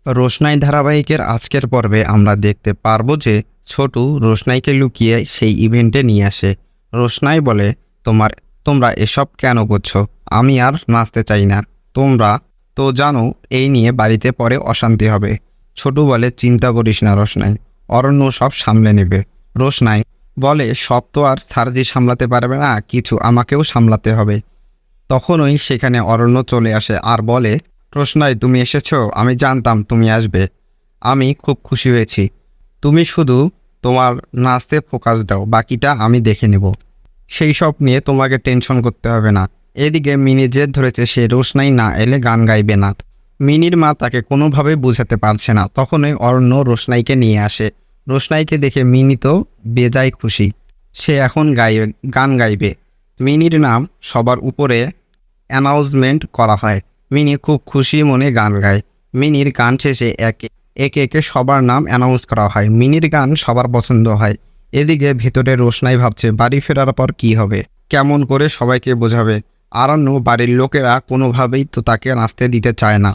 রোশনাই ধারাবাহিকের আজকের পর্বে আমরা দেখতে পারবো যে ছোটু রোশনাইকে লুকিয়ে সেই ইভেন্টে নিয়ে আসে। রোশনাই বলে, তোমরা এসব কেন করছো? আমি আর নাচতে চাই না। তোমরা তো জানো এই নিয়ে বাড়িতে পরে অশান্তি হবে। ছোটু বলে, চিন্তা করিস না রোশনাই, অরণ্য সব সামলে নেবে। রোশনাই বলে, সব তো আর সারজি সামলাতে পারবে না, কিছু আমাকেও সামলাতে হবে। তখনই সেখানে অরণ্য চলে আসে আর বলে, রোশনাই তুমি এসেছো, আমি জানতাম তুমি আসবে। আমি খুব খুশি হয়েছি। তুমি শুধু তোমার নাচতে ফোকাস দাও, বাকিটা আমি দেখে নেব। সেই সব নিয়ে তোমাকে টেনশন করতে হবে না। এদিকে মিনি জেদ ধরেছে সে রোশনাই না এলে গান গাইবে না। মিনির মা তাকে কোনোভাবে বোঝাতে পারছে না। তখনই অরণ্য রোশনাইকে নিয়ে আসে। রোশনাইকে দেখে মিনি তো বেজায় খুশি। সে এখন গান গাইবে। মিনির নাম সবার উপরে অ্যানাউন্সমেন্ট করা হয়। মিনি খুব খুশি মনে গান গায়। মিনির গান শেষে একে একে সবার নাম অ্যানাউন্স করা হয়। মিনির গান সবার পছন্দ হয়। এদিকে ভেতরে রোশনাই ভাবছে বাড়ি ফেরার পর কি হবে, কেমন করে সবাইকে বোঝাবে। আরণ্য বাড়ির লোকেরা কোনোভাবেই তো তাকে নাচতে দিতে চায় না।